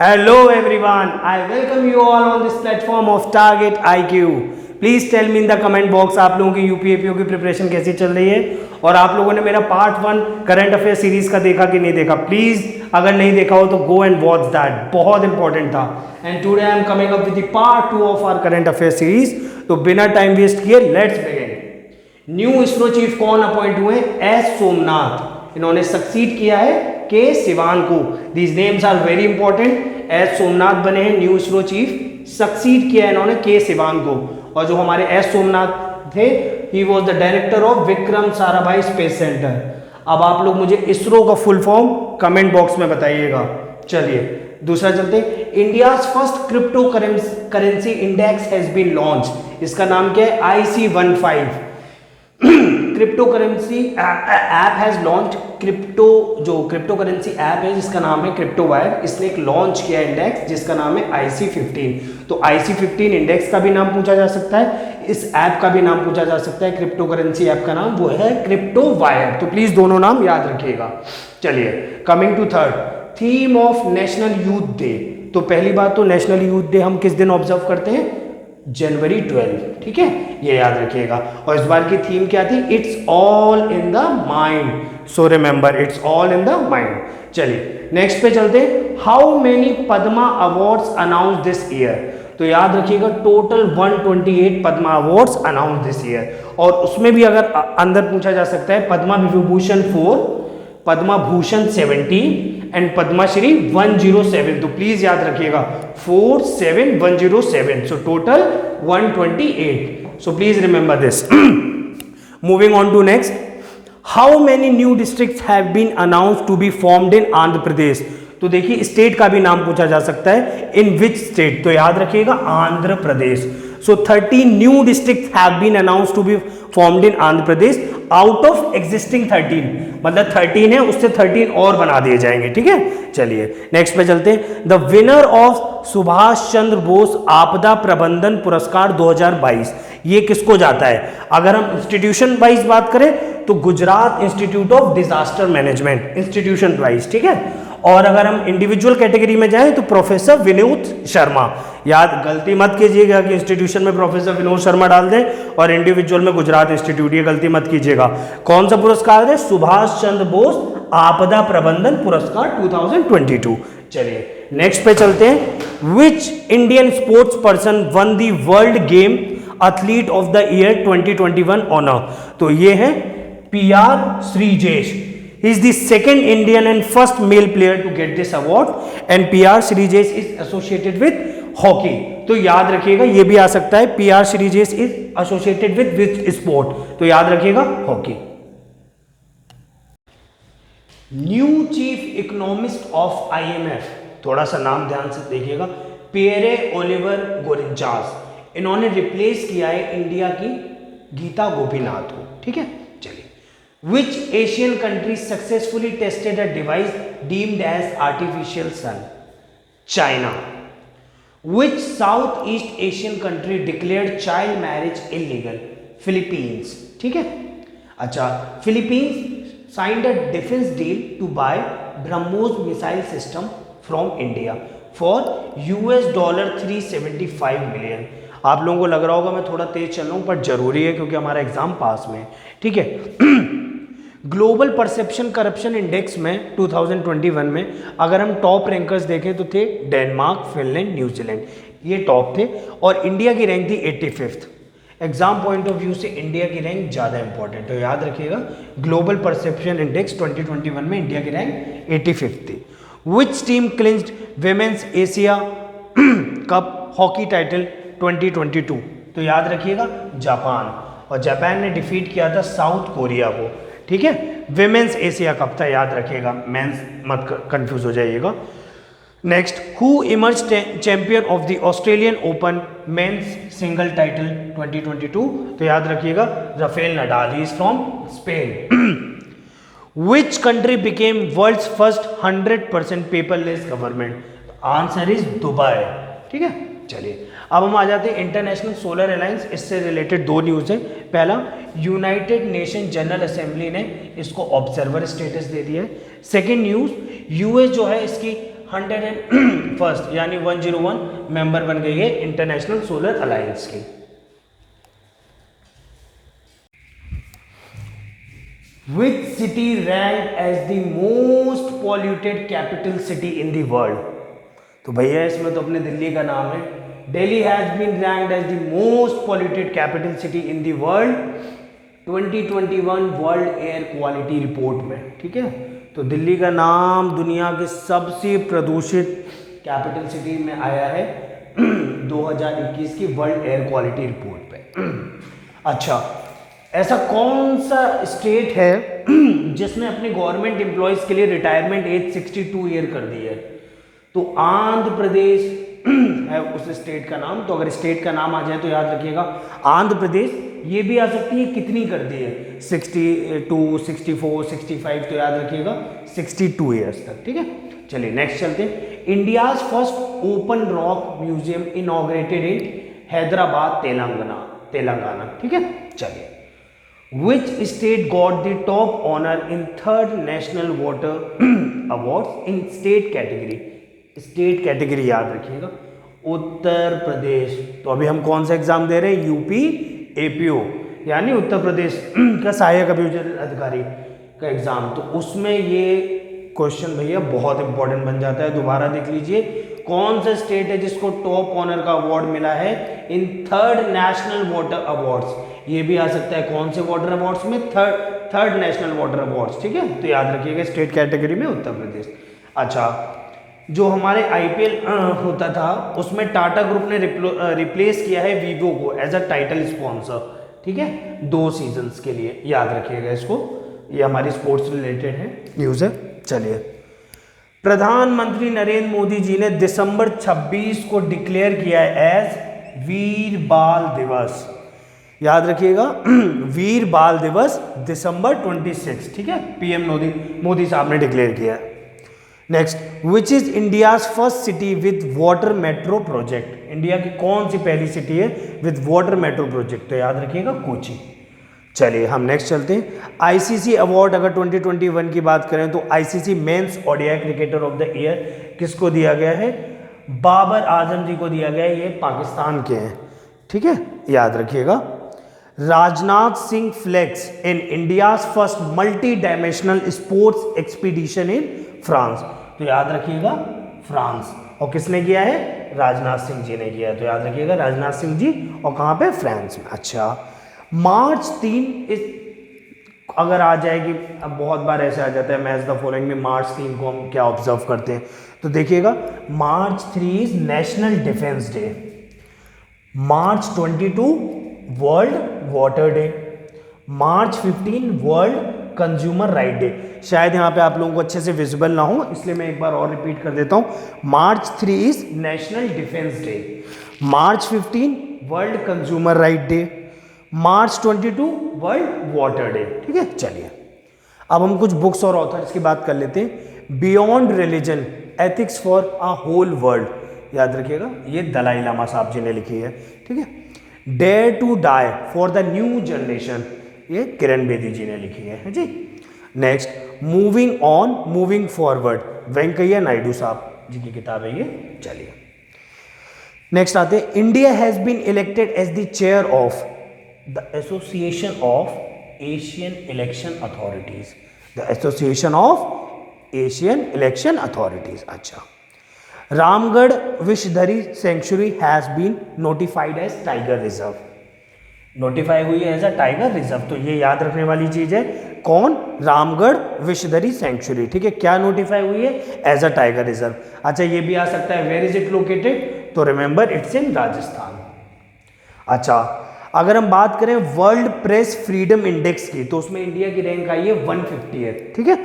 Hello everyone, I welcome you all on this platform of Target IQ. Please tell me in the comment box आप लोगों की यूपीएपीओ की preparation कैसी चल रही है और आप लोगों ने मेरा पार्ट 1 करंट अफेयर सीरीज का देखा कि नहीं देखा. प्लीज अगर नहीं देखा हो तो गो एंड वॉच दैट, बहुत इंपॉर्टेंट था. And today I am coming up with the part 2 of our current affair series. तो बिना टाइम वेस्ट किए let's begin. New ISRO chief कौन अपॉइंट हुए? एस सोमनाथ. इन्होंने सक्सीड किया है के सिवान को. These names are very important. S Somnath बने हैं न्यू इसरो चीफ. सक्सीड किया है इन्होंने के सिवान को. और जो हमारे एस सोमनाथ थे, he was the director of Vikram Sarabhai space centre. अब आप लोग मुझे इसरो का फुल फॉर्म कमेंट बॉक्स में बताइएगा. चलिए दूसरा चलते. India first cryptocurrency index has been launch. इसका नाम क्या है? IC15 cryptocurrency app has launch. Cryptocurrency app है जिसका नाम है क्रिप्टो वायर. इसने एक लॉन्च किया इंडेक्स जिसका नाम है IC15. तो IC15 इंडेक्स का भी नाम पूछा जा सकता है, इस ऐप का भी नाम पूछा जा सकता है. क्रिप्टो करेंसी ऐप का नाम वो है क्रिप्टो वायर. तो प्लीज दोनों नाम याद रखिएगा. चलिए coming to third, theme of national youth day. तो पहली बात तो नेशनल यूथ डे हम किस दिन ऑब्जर्व करते हैं? जनवरी 12. ठीक है, ये याद रखिएगा. और इस बार की थीम क्या थी? It's all in the mind. So remember, it's all in the mind. चलिए नेक्स्ट पे चलते हैं. How many Padma awards announce this year? तो याद रखिएगा total 128 Padma awards announce this year. और उसमें भी अगर अंदर पूछा जा सकता है पद्मा विभूषण 4, पद्मा भूषण 70 एंड पद्माश्री 107. तो प्लीज याद रखिएगा 4, 7, 107. So total 128. So please remember this. Moving on to next. How many new districts have been announced to be formed in Andhra Pradesh? तो देखिए स्टेट का भी नाम पूछा जा सकता है. In which state? तो याद रखिएगा Andhra Pradesh. So 30 new districts have been announced to be formed in Andhra Pradesh out of existing 13. मतलब 13 है, उससे 13 और बना दिए जाएंगे. ठीक है, चलिए नेक्स्ट पे चलते हैं. The winner of Subhash Chandra Bose आपदा प्रबंधन पुरस्कार 2022 ये किसको जाता है? अगर हम इंस्टीट्यूशन वाइज बात करें तो Gujarat institute of disaster management institution wise. ठीक है. और अगर हम इंडिविजुअल कैटेगरी में जाएं तो प्रोफेसर विनोद शर्मा. याद गलती मत कीजिएगा कि इंस्टीट्यूशन में प्रोफेसर विनोद शर्मा डाल दें और इंडिविजुअल में गुजरात इंस्टीट्यूट, ये गलती मत कीजिएगा. कौन सा पुरस्कार है? सुभाष चंद्र बोस आपदा प्रबंधन पुरस्कार 2022. चलिए नेक्स्ट पे चलते हैं. Which Indian sports person won the world game athlete of the year 2021 honour? तो ये है PR Sreejesh. He is the second Indian and first male player to get this award and PR Shrijesh is associated with hockey. तो याद रखिएगा ये भी आ सकता है. PR Shrijesh is associated with which sport? तो याद रखिएगा hockey. New chief economist of IMF, थोड़ा सा नाम ध्यान से देखिएगा, पियरे ओलिवर गोरिंचास. इन्होंने रिप्लेस किया है इंडिया की गीता गोपीनाथ को. ठीक है, चलिए. Which Asian country successfully tested a device deemed as artificial sun? China. Which Southeast Asian country declared child marriage illegal? Philippines. ठीक है. अच्छा, Philippines signed a defense deal to buy BrahMos missile system from India for $375 million. आप लोगों को लग रहा होगा मैं थोड़ा तेज चल रहा हूं, पर जरूरी है क्योंकि हमारा एग्जाम पास में. ठीक है. ग्लोबल परसेप्शन करप्शन इंडेक्स में 2021 में अगर हम टॉप रैंकर्स देखें तो थे डेनमार्क, फिनलैंड, न्यूजीलैंड, ये टॉप थे. और इंडिया की रैंक थी 85th. Exam point of view से इंडिया की रैंक ज़्यादा इंपॉर्टेंट है. तो याद रखिएगा ग्लोबल परसेप्शन इंडेक्स 2021 में इंडिया की रैंक 85th थी. Which team clinched women's Asia cup hockey title 2022? तो याद रखिएगा जापान. और जापान ने डिफीट किया था साउथ कोरिया को. ठीक है. विमेंस एशिया कप था, याद रखिएगा, मेंस मत कंफ्यूज हो जाइएगा. Next, who emerge champion of the Australian open men's single title 2022? तो याद रखिएगा Rafael Nadal, he is from Spain. Which country became world's first 100% paperless government? Answer is Dubai. ठीक है, चलिए अब हम आ जाते हैं इंटरनेशनल सोलर अलायंस. इससे रिलेटेड दो न्यूज़ है. पहला, यूनाइटेड नेशन जनरल असेंबली ने इसको ऑब्जर्वर स्टेटस दे दिया है. सेकेंड न्यूज़, यूएस जो है इसकी 101 यानी 101 मेंबर बन गई है इंटरनेशनल सोलर अलायंस की। Which city ranked as the most polluted capital city in the world? तो भैया इसमें तो अपने दिल्ली का नाम है। Delhi has been ranked as the most polluted capital city in the world 2021 world air quality report में, ठीक है। तो दिल्ली का नाम दुनिया के सबसे प्रदूषित कैपिटल सिटी में आया है 2021 की वर्ल्ड एयर क्वालिटी रिपोर्ट पे। अच्छा, ऐसा कौन सा स्टेट है जिसने अपने गवर्नमेंट एम्प्लॉयज के लिए रिटायरमेंट एज 62 ईयर कर दी है? तो आंध्र प्रदेश है उस स्टेट का नाम। तो अगर स्टेट का नाम आ जाए तो याद रखिएगा आंध्र प्रदेश। ये भी आ सकती है कितनी कर दी है, 62, 64, 65, तो याद रखिएगा 62 ईयर्स तक, ठीक है। चलिए नेक्स्ट चलते हैं। India's first open rock museum inaugurated इन हैदराबाद तेलंगाना, ठीक है। चलिए, Which state got the top honor in 3rd National Water Awards in state category? State category याद रखिएगा उत्तर प्रदेश। तो अभी हम कौन सा एग्जाम दे रहे हैं? यूपी एपीओ यानी उत्तर प्रदेश का सहायक अभियोजन अधिकारी का एग्जाम। तो उसमें ये क्वेश्चन भैया बहुत इंपॉर्टेंट बन जाता है। दोबारा देख लीजिए, कौन सा स्टेट है जिसको टॉप ऑनर का अवार्ड मिला है इन 3rd नेशनल वाटर अवार्ड्स? ये भी आ सकता है कौन से वाटर अवार्ड्स में? थर्ड नेशनल वाटर अवार्ड्स, ठीक है। तो याद रखिएगा स्टेट कैटेगरी में उत्तर प्रदेश। अच्छा, जो हमारे आईपीएल होता था उसमें टाटा ग्रुप ने रिप्लेस किया है वीवो को एज अ टाइटल स्पॉन्सर, ठीक है, 2 सीजन्स के लिए। याद रखिएगा इसको, ये हमारी स्पोर्ट्स रिलेटेड है न्यूज़ है। चलिए, प्रधानमंत्री नरेंद्र मोदी जी ने दिसंबर 26 को डिक्लेयर किया है एज वीर बाल दिवस। याद रखिएगा वीर बाल दिवस दिसंबर 26, ठीक है, पीएम मोदी साहब ने डिक्लेयर किया है। Next, which is India's first city with water metro project? India की कौन सी पहली सिटी है विद वाटर मेट्रो प्रोजेक्ट? तो याद रखिएगा कोची। चलिए हम नेक्स्ट चलते हैं। आईसीसी अवार्ड अगर 2021 की बात करें तो ICC men's ODI cricketer of the year किसको दिया गया है? बाबर आजम जी को दिया गया है। ये पाकिस्तान के हैं, ठीक है, याद रखिएगा। Rajnath Singh flags in India's first multi dimensional sports expedition in France. तो याद रखिएगा फ्रांस। और किसने किया है? राजनाथ सिंह जी ने किया है। तो याद रखिएगा राजनाथ सिंह जी, और कहाँ पे? फ्रांस में। अच्छा, मार्च 3 अगर आ जाएगी, अब बहुत बार ऐसे आ जाता है मैच द फॉलोइंग में, मार्च 3 को हम क्या ऑब्जर्व करते हैं? तो देखिएगा मार्च 3 is national defence day, March 22 world water day, March 15 world consumer right day. शायद यहाँ पे आप लोगों को अच्छे से विजिबल ना हो, इसलिए मैं एक बार और रिपीट कर देता हूँ। मार्च 3 is national defence day, March 15 world consumer right day, March 22 world water day, ठीक है। चलिए अब हम कुछ बुक्स और ऑथर्स की बात कर लेते हैं। Beyond religion ethics for a whole world, याद रखिएगा ये दलाई लामा साहब जी ने लिखी है, ठीक है। Dare to die for the new generation, ये किरण बेदी जी ने लिखी है जी। Next, moving on moving forward, Venkaiah Naidu Sahab ji की किताब है ये। चलिए नेक्स्ट आते हैं। India has been elected as the chair of the association of Asian election authorities, the association of Asian election authorities. अच्छा, Ramgarh Vishdhari sanctuary has been notified as tiger reserve, notify हुई है एज अ टाइगर रिजर्व। तो ये याद रखने वाली चीज है, कौन? रामगढ़ विषधरी सेंचुरी, ठीक है। क्या नोटिफाई हुई है? As a tiger reserve. अच्छा, ये भी आ सकता है वेयर इज इट लोकेटेड? तो रिमेंबर इट्स इन राजस्थान। अच्छा, अगर हम बात करें वर्ल्ड प्रेस फ्रीडम इंडेक्स की, तो उसमें इंडिया की रैंक आई है 150 है, ठीक है।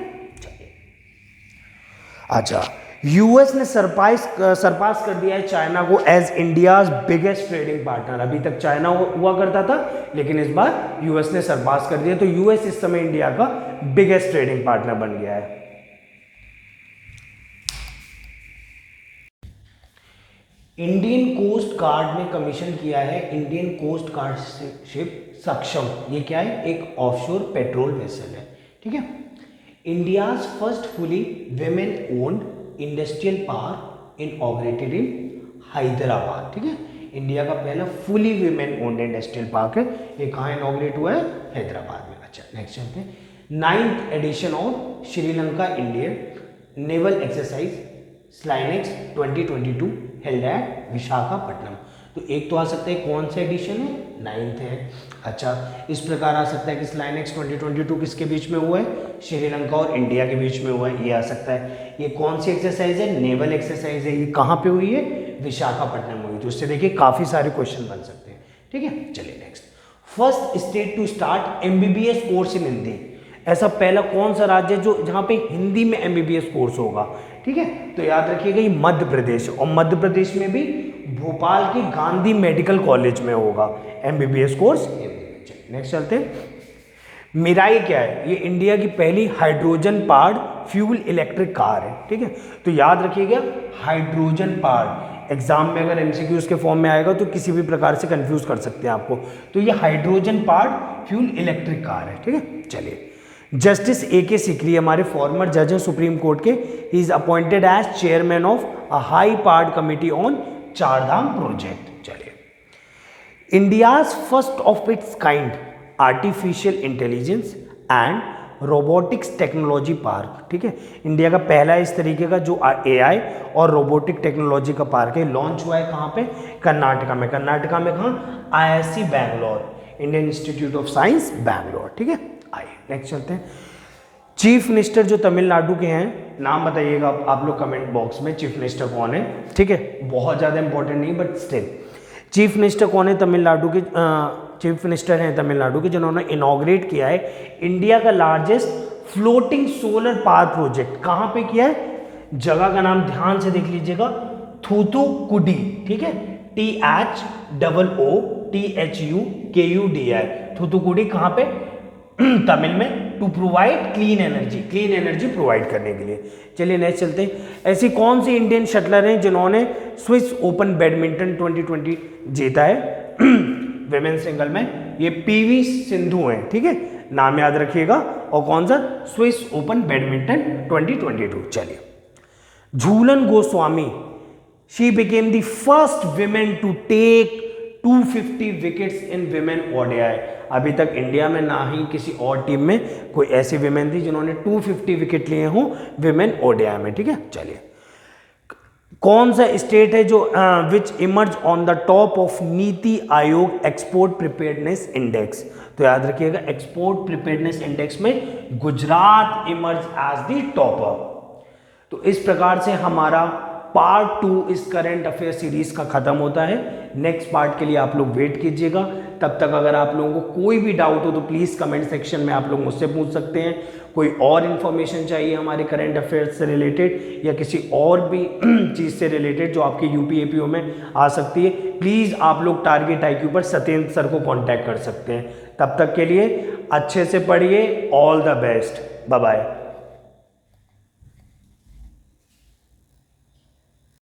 अच्छा, यूएस ने सरपास कर दिया है चाइना को as India's biggest trading partner. अभी तक चाइना हुआ करता था, लेकिन इस बार यूएस ने सरपास कर दिया। तो यूएस इस समय इंडिया का बिगेस्ट ट्रेडिंग पार्टनर बन गया है। इंडियन कोस्ट गार्ड ने कमीशन किया है इंडियन कोस्ट गार्ड शिप सक्षम। ये क्या है? एक ऑफशोर पेट्रोल वेसल है, ठीक है। India's first fully women owned industrial park inaugurated in Hyderabad, ठीक है। इंडिया का पहला fully women owned industrial park है, ये कहाँ इनॉग्रेट हुआ है? हैदराबाद में। अच्छा नेक्स्ट चलते हैं, 9th edition of Sri Lanka Indian naval exercise SLINEX 2022 held at Visakhapatnam. तो एक तो आ सकता है कौन सा एडिशन है? 9th है। अच्छा इस प्रकार आ सकता है कि स्लाइनेक्स 2022 किसके बीच में हुआ है? श्रीलंका और इंडिया के बीच में हुआ है, ये आ सकता है। ये कौन सी एक्सरसाइज है? नेवल एक्सरसाइज है। ये कहाँ पे हुई है? विशाखापट्टनम में हुई। तो उससे देखिए काफ़ी सारे क्वेश्चन बन सकते हैं, ठीक है। चलिए next, first state to start MBBS course in Hindi. ऐसा पहला कौन सा राज्य जो जहाँ पे हिंदी में MBBS कोर्स होगा, ठीक है। तो याद रखिएगा ये मध्य प्रदेश, और मध्य प्रदेश में भी भोपाल के गांधी मेडिकल कॉलेज में होगा MBBS कोर्स। नेक्स्ट चलते हैं, मिराई क्या है? ये इंडिया की पहली hydrogen powered fuel electric car है, ठीक है। तो याद रखिएगा हाइड्रोजन पावर्ड, एग्जाम में अगर MCQs के फॉर्म में आएगा तो किसी भी प्रकार से कंफ्यूज कर सकते हैं आपको। तो ये hydrogen powered fuel electric car है, ठीक है। चलिए, जस्टिस AK सिकरी हमारे फॉर्मर जज हैं सुप्रीम कोर्ट के, he is appointed as chairman of a high powered committee on Chardham project. चलिए, India's first of its kind artificial intelligence and robotics technology park, ठीक है। इंडिया का पहला इस तरीके का जो AI और रोबोटिक टेक्नोलॉजी का पार्क है, लॉन्च हुआ है कहाँ पे? कर्नाटका में। कर्नाटका में कहाँ? IISc Bangalore, Indian institute of science Bangalore, ठीक है। आइए नेक्स्ट चलते हैं, चीफ मिनिस्टर जो तमिलनाडु के हैं, नाम बताइएगा आप लोग कमेंट बॉक्स में, चीफ मिनिस्टर कौन है, ठीक है। बहुत ज़्यादा इंपॉर्टेंट नहीं बट स्टिल, चीफ मिनिस्टर कौन है तमिलनाडु के? चीफ मिनिस्टर हैं तमिलनाडु के जिन्होंने इनॉग्रेट किया है इंडिया का largest floating solar power project. कहाँ पे किया है? जगह का नाम ध्यान से देख लीजिएगा, थूथुकुडी, ठीक है। THOOTHUKUDI, थूथुकुडी। कहाँ पे? तमिल में। To provide clean energy provide करने के लिए। चलिए नेक्स्ट चलते हैं, ऐसी कौन सी इंडियन शटलर हैं जिन्होंने स्विस ओपन बैडमिंटन 2020 जीता है विमेन सिंगल में? ये PV सिंधु हैं, ठीक है, नाम याद रखिएगा। और कौन सा? Swiss Open badminton 2022। चलिए, Jhulan Goswami, she became the first women to take 250 wickets in women ODI। अभी तक इंडिया में ना ही किसी और टीम में कोई ऐसी विमेन थी जिन्होंने 250 विकेट लिए हों विमेन ODI में, ठीक है। चलिए, कौन सा स्टेट है जो which emerge on the top of NITI Aayog export preparedness index? तो याद रखिएगा एक्सपोर्ट प्रिपेयर्डनेस इंडेक्स में Gujarat emerge as the topper. तो इस प्रकार से हमारा पार्ट 2 इस करंट अफेयर सीरीज का खत्म होता है। नेक्स्ट पार्ट के लिए आप लोग वेट कीजिएगा। तब तक अगर आप लोगों को कोई भी डाउट हो तो प्लीज़ कमेंट सेक्शन में आप लोग मुझसे पूछ सकते हैं। कोई और इन्फॉर्मेशन चाहिए हमारे करंट अफेयर्स से रिलेटेड या किसी और भी चीज़ से रिलेटेड जो आपके UPAPO में आ सकती है, प्लीज़ आप लोग टारगेट IQ पर सत्येंद्र सर को कॉन्टैक्ट कर सकते हैं। तब तक के लिए अच्छे से पढ़िए। All the best, bye bye.